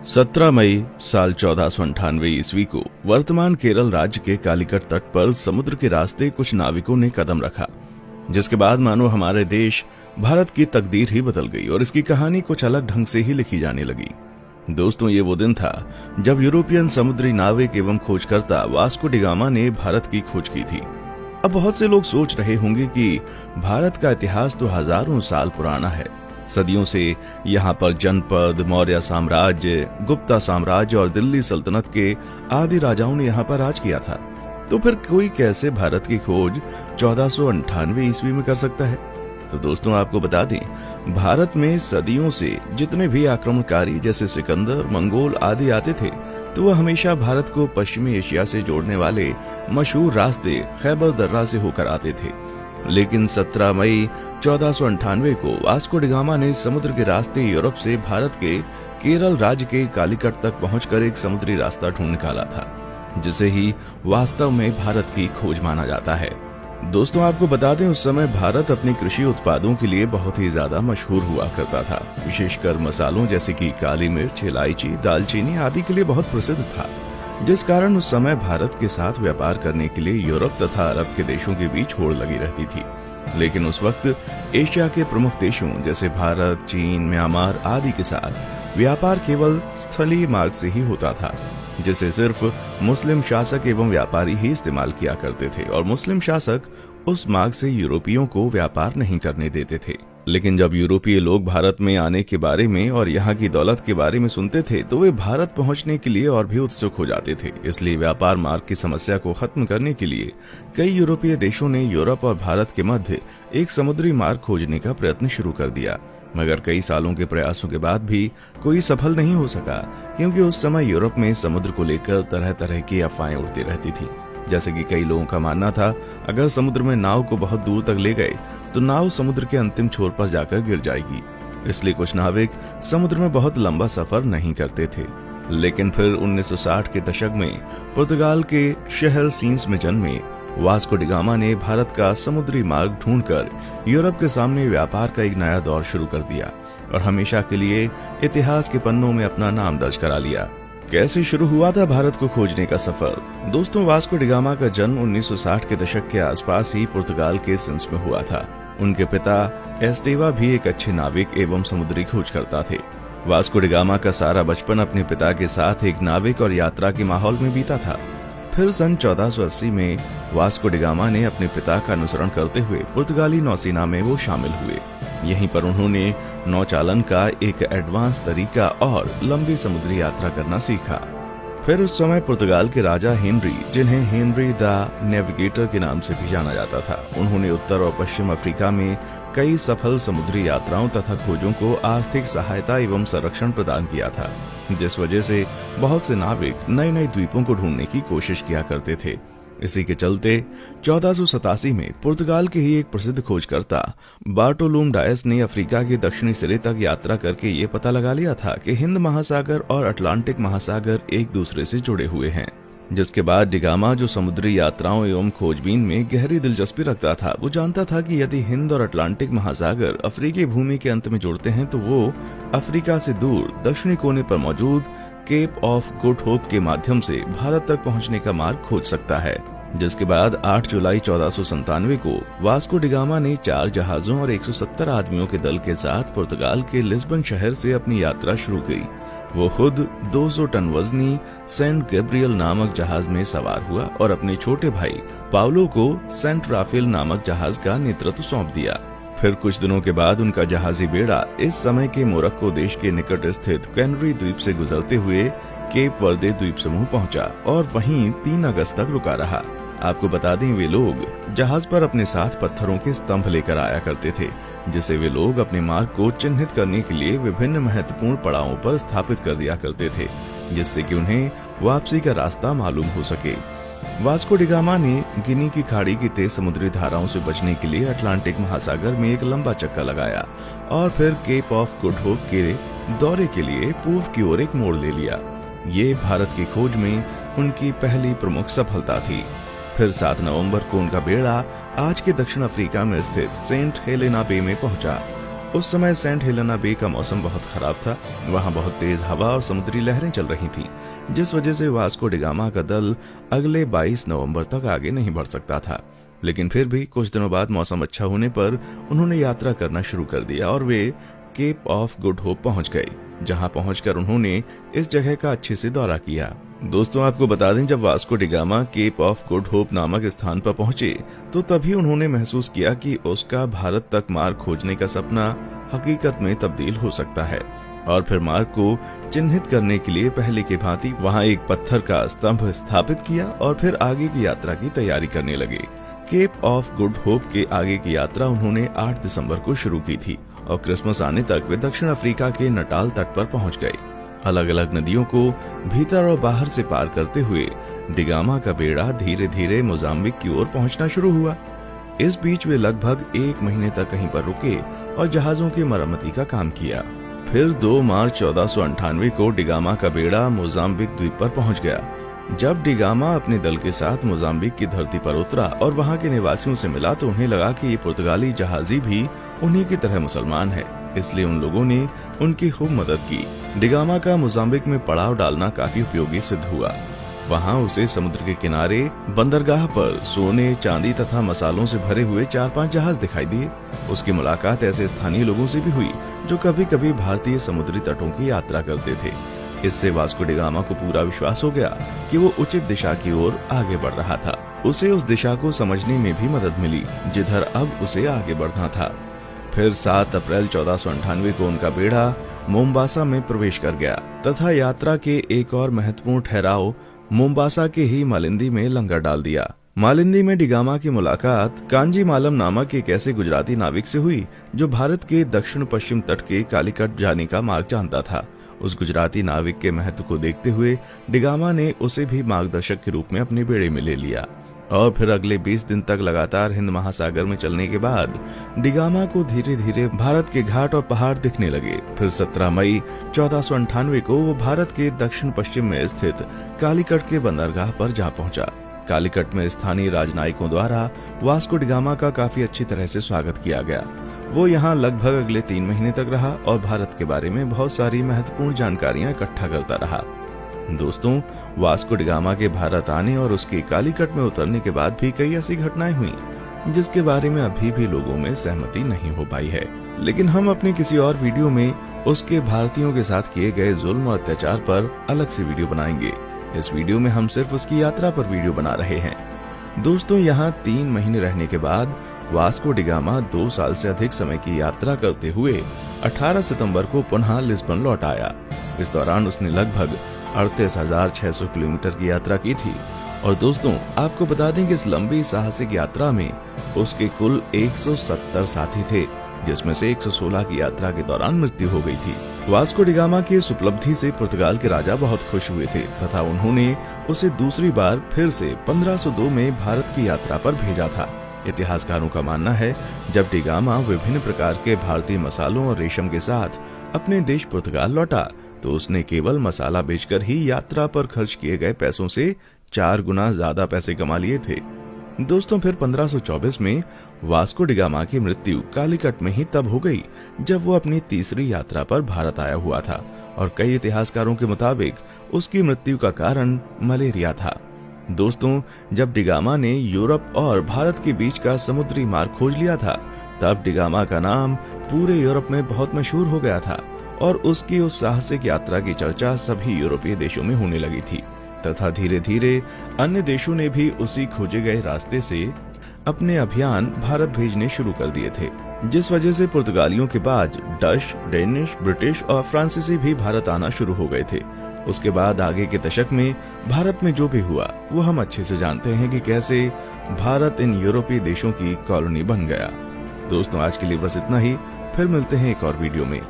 17 मई साल 1498 ईस्वी को वर्तमान केरल राज्य के कालीकट तट पर समुद्र के रास्ते कुछ नाविकों ने कदम रखा, जिसके बाद मानो हमारे देश भारत की तकदीर ही बदल गई और इसकी कहानी कुछ अलग ढंग से ही लिखी जाने लगी। दोस्तों, ये वो दिन था जब यूरोपियन समुद्री नाविक एवं खोजकर्ता वास्को डी गामा ने भारत की खोज की थी। अब बहुत से लोग सोच रहे होंगे कि भारत का इतिहास तो हजारों साल पुराना है। सदियों से यहाँ पर जनपद, मौर्य साम्राज्य, गुप्ता साम्राज्य और दिल्ली सल्तनत के आदि राजाओं ने यहाँ पर राज किया था। तो फिर कोई कैसे भारत की खोज 1498 ईस्वी में कर सकता है? तो दोस्तों, आपको बता दें, भारत में सदियों से जितने भी आक्रमणकारी जैसे सिकंदर, मंगोल आदि आते थे, तो वह हमेशा भारत को पश्चिमी एशिया से जोड़ने वाले मशहूर रास्ते खैबर दर्रा से होकर आते थे। लेकिन 17 मई 1498 को वास्को डी गामा ने समुद्र के रास्ते यूरोप से भारत के केरल राज्य के कालीकट तक पहुंचकर एक समुद्री रास्ता ढूंढ निकाला था, जिसे ही वास्तव में भारत की खोज माना जाता है। दोस्तों, आपको बता दें, उस समय भारत अपने कृषि उत्पादों के लिए बहुत ही ज्यादा मशहूर हुआ करता था। विशेषकर मसालों जैसे कि काली मिर्च, इलायची, दालचीनी आदि के लिए बहुत प्रसिद्ध था, जिस कारण उस समय भारत के साथ व्यापार करने के लिए यूरोप तथा अरब के देशों के बीच होड़ लगी रहती थी। लेकिन उस वक्त एशिया के प्रमुख देशों जैसे भारत, चीन, म्यांमार आदि के साथ व्यापार केवल स्थलीय मार्ग से ही होता था, जिसे सिर्फ मुस्लिम शासक एवं व्यापारी ही इस्तेमाल किया करते थे और मुस्लिम शासक उस मार्ग से यूरोपियों को व्यापार नहीं करने देते थे। लेकिन जब यूरोपीय लोग भारत में आने के बारे में और यहाँ की दौलत के बारे में सुनते थे, तो वे भारत पहुँचने के लिए और भी उत्सुक हो जाते थे। इसलिए व्यापार मार्ग की समस्या को खत्म करने के लिए कई यूरोपीय देशों ने यूरोप और भारत के मध्य एक समुद्री मार्ग खोजने का प्रयत्न शुरू कर दिया। मगर कई सालों के प्रयासों के बाद भी कोई सफल नहीं हो सका, क्योंकि उस समय यूरोप में समुद्र को लेकर तरह तरह की अफवाहें उड़ती रहती थी। जैसे कि कई लोगों का मानना था, अगर समुद्र में नाव को बहुत दूर तक ले गए तो नाव समुद्र के अंतिम छोर पर जाकर गिर जाएगी। इसलिए कुछ नाविक समुद्र में बहुत लंबा सफर नहीं करते थे। लेकिन फिर 1960 के दशक में पुर्तगाल के शहर सीन्स में जन्मे वास्को डी गामा ने भारत का समुद्री मार्ग ढूंढकर यूरोप के सामने व्यापार का एक नया दौर शुरू कर दिया और हमेशा के लिए इतिहास के पन्नों में अपना नाम दर्ज करा लिया। कैसे शुरू हुआ था भारत को खोजने का सफर? दोस्तों, वास्को डी गामा का जन्म 1960 के दशक के आसपास ही पुर्तगाल के सिंस में हुआ था। उनके पिता एस्टेवा भी एक अच्छे नाविक एवं समुद्री खोजकर्ता थे। वास्को डी गामा का सारा बचपन अपने पिता के साथ एक नाविक और यात्रा के माहौल में बीता था। फिर सन 1480 में वास्को डी गामा ने अपने पिता का अनुसरण करते हुए पुर्तगाली नौसेना में वो शामिल हुए। यहीं पर उन्होंने नौचालन का एक एडवांस तरीका और लंबी समुद्री यात्रा करना सीखा। फिर उस समय पुर्तगाल के राजा हेनरी, जिन्हें हेनरी द नेविगेटर के नाम से भी जाना जाता था, उन्होंने उत्तर और पश्चिम अफ्रीका में कई सफल समुद्री यात्राओं तथा खोजों को आर्थिक सहायता एवं संरक्षण प्रदान किया था, जिस वजह से बहुत से नाविक नए नए द्वीपों को ढूंढने की कोशिश किया करते थे। इसी के चलते 1487 में पुर्तगाल के ही एक प्रसिद्ध खोजकर्ता बार्टोलुम डायस ने अफ्रीका के दक्षिणी सिरे तक यात्रा करके ये पता लगा लिया था कि हिंद महासागर और अटलांटिक महासागर एक दूसरे से जुड़े हुए हैं। जिसके बाद डी गामा, जो समुद्री यात्राओं एवं खोजबीन में गहरी दिलचस्पी रखता था, वो जानता था कि यदि हिंद और अटलांटिक महासागर अफ्रीकी भूमि के अंत में जुड़ते हैं तो वो अफ्रीका से दूर दक्षिणी कोने पर मौजूद केप ऑफ गुड होप के माध्यम से भारत तक पहुंचने का मार्ग खोज सकता है। जिसके बाद 8 जुलाई 1497 को वास्को डी गामा ने 4 जहाजों और 170 आदमियों के दल के साथ पुर्तगाल के लिस्बन शहर से अपनी यात्रा शुरू की। वो खुद 200 टन वजनी सेंट गैब्रियल नामक जहाज में सवार हुआ और अपने छोटे भाई पाउलो को सेंट राफेल नामक जहाज का नेतृत्व सौंप दिया। फिर कुछ दिनों के बाद उनका जहाजी बेड़ा इस समय के मोरक्को देश के निकट स्थित कैनरी द्वीप से गुजरते हुए केप वर्दे द्वीप समूह पहुंचा और वहीं 3 अगस्त तक रुका रहा। आपको बता दें, वे लोग जहाज पर अपने साथ पत्थरों के स्तंभ लेकर आया करते थे, जिसे वे लोग अपने मार्ग को चिन्हित करने के लिए विभिन्न महत्वपूर्ण पड़ावों पर स्थापित कर दिया करते थे, जिससे कि उन्हें वापसी का रास्ता मालूम हो सके। वास्को डी गामा ने गिनी की खाड़ी की तेज समुद्री धाराओं से बचने के लिए अटलांटिक महासागर में एक लंबा चक्का लगाया और फिर केप ऑफ गुड होप के दौरे के लिए पूर्व की ओर एक मोड़ ले लिया। ये भारत की खोज में उनकी पहली प्रमुख सफलता थी। फिर 7 नवंबर को उनका बेड़ा आज के दक्षिण अफ्रीका में स्थित सेंट हेलेना बे में पहुंचा। उस समय सेंट हेलेना बे का मौसम बहुत खराब था। वहां बहुत तेज हवा और समुद्री लहरें चल रही थीं, जिस वजह से वास्को डी गामा का दल अगले 22 नवंबर तक आगे नहीं बढ़ सकता था। लेकिन फिर भी कुछ दिनों बाद मौसम अच्छा होने पर उन्होंने यात्रा करना शुरू कर दिया और वे केप ऑफ गुड होप पहुंच गए, जहां पहुंचकर उन्होंने इस जगह का अच्छे से दौरा किया। दोस्तों, आपको बता दें, जब Vasco da Gama Cape of Good Hope नामक स्थान पर पहुंचे तो तभी उन्होंने महसूस किया कि उसका भारत तक मार्ग खोजने का सपना हकीकत में तब्दील हो सकता है। और फिर मार्ग को चिन्हित करने के लिए पहले की भांति वहां एक पत्थर का स्तंभ स्थापित किया और फिर आगे की यात्रा की तैयारी करने लगे। केप ऑफ गुड होप के आगे की यात्रा उन्होंने 8 दिसंबर को शुरू की थी और क्रिसमस आने तक वे दक्षिण अफ्रीका के नटाल तट पर पहुंच गए। अलग अलग नदियों को भीतर और बाहर से पार करते हुए डी गामा का बेड़ा धीरे धीरे मोजाम्बिक की ओर पहुंचना शुरू हुआ। इस बीच वे लगभग 1 महीने तक कहीं पर रुके और जहाजों की मरम्मती का काम किया। फिर 2 मार्च 1498 को डी गामा का बेड़ा मोजाम्बिक द्वीप पर पहुंच गया। जब डी गामा अपने दल के साथ मोजाम्बिक की धरती पर उतरा और वहां के निवासियों से मिला तो उन्हें लगा कि ये पुर्तगाली जहाजी भी उन्हीं की तरह मुसलमान है, इसलिए उन लोगों ने उनकी खूब मदद की। डी गामा का मोजाम्बिक में पड़ाव डालना काफी उपयोगी सिद्ध हुआ। वहां उसे समुद्र के किनारे बंदरगाह पर सोने, चांदी तथा मसालों से भरे हुए 4-5 जहाज दिखाई दिए। उसकी मुलाकात ऐसे स्थानीय लोगों से भी हुई जो कभी कभी भारतीय समुद्री तटों की यात्रा करते थे। इससे वास्को डी गामा को पूरा विश्वास हो गया कि वो उचित दिशा की ओर आगे बढ़ रहा था। उसे उस दिशा को समझने में भी मदद मिली जिधर अब उसे आगे बढ़ना था। फिर 7 अप्रैल 1498 को उनका बेड़ा मोम्बासा में प्रवेश कर गया तथा यात्रा के एक और महत्वपूर्ण ठहराव मोम्बासा के ही मालिंदी में लंगर डाल दिया। मालिंदी में डी गामा की मुलाकात कांजी मालम नामक एक ऐसे गुजराती नाविक से हुई जो भारत के दक्षिण पश्चिम तट के कालीकट जाने का मार्ग जानता था। उस गुजराती नाविक के महत्व को देखते हुए डी गामा ने उसे भी मार्गदर्शक के रूप में अपने बेड़े में ले लिया और फिर अगले 20 दिन तक लगातार हिंद महासागर में चलने के बाद डी गामा को धीरे धीरे भारत के घाट और पहाड़ दिखने लगे। फिर 17 मई 1498 को वो भारत के दक्षिण पश्चिम में स्थित कालीकट के बंदरगाह पर जा पहुंचा। कालीकट में स्थानीय राजनयिकों द्वारा वास्को डी गामा का काफी अच्छी तरह से स्वागत किया गया। वो यहाँ लगभग अगले 3 महीने तक रहा और भारत के बारे में बहुत सारी महत्वपूर्ण जानकारियां इकट्ठा करता रहा। दोस्तों, वास्को डी गामा के भारत आने और उसके कालीकट में उतरने के बाद भी कई ऐसी घटनाएं हुई जिसके बारे में अभी भी लोगों में सहमति नहीं हो पाई है, लेकिन हम अपने किसी और वीडियो में उसके भारतीयों के साथ किए गए जुल्म और अत्याचार पर अलग से वीडियो बनाएंगे। इस वीडियो में हम सिर्फ उसकी यात्रा पर वीडियो बना रहे हैं। दोस्तों, यहाँ 3 महीने रहने के बाद वास्को डी गामा 2 साल से अधिक समय की यात्रा करते हुए 18 सितंबर को पुनः लिस्बन लौट आया। इस दौरान उसने लगभग 38,600 किलोमीटर की यात्रा की थी। और दोस्तों, आपको बता दें कि इस लंबी साहसिक यात्रा में उसके कुल 170 साथी थे, जिसमें से 116 की यात्रा के दौरान मृत्यु हो गई थी। वास्को डी गामा की इस उपलब्धि से पुर्तगाल के राजा बहुत खुश हुए थे तथा उन्होंने उसे दूसरी बार फिर से 1502 में भारत की यात्रा पर भेजा था। इतिहासकारों का मानना है जब डी गामा विभिन्न प्रकार के भारतीय मसालों और रेशम के साथ अपने देश पुर्तगाल लौटा तो उसने केवल मसाला बेचकर ही यात्रा पर खर्च किए गए पैसों से 4 गुना ज्यादा पैसे कमा लिए थे। दोस्तों, फिर 1524 में वास्को डी गामा की मृत्यु कालीकट में ही तब हो गई जब वो अपनी तीसरी यात्रा पर भारत आया हुआ था और कई इतिहासकारों के मुताबिक उसकी मृत्यु का कारण मलेरिया था। दोस्तों, जब डी गामा ने यूरोप और भारत के बीच का समुद्री मार्ग खोज लिया था तब डी गामा का नाम पूरे यूरोप में बहुत मशहूर हो गया था और उसकी उस साहसिक यात्रा की चर्चा सभी यूरोपीय देशों में होने लगी थी तथा धीरे धीरे अन्य देशों ने भी उसी खोजे गए रास्ते से अपने अभियान भारत भेजने शुरू कर दिए थे, जिस वजह से पुर्तगालियों के बाद डच, डेनिश, ब्रिटिश और फ्रांसीसी भी भारत आना शुरू हो गए थे। उसके बाद आगे के दशक में भारत में जो भी हुआ वो हम अच्छे से जानते हैं कि कैसे भारत इन यूरोपीय देशों की कॉलोनी बन गया। दोस्तों, आज के लिए बस इतना ही, फिर मिलते हैं एक और वीडियो में।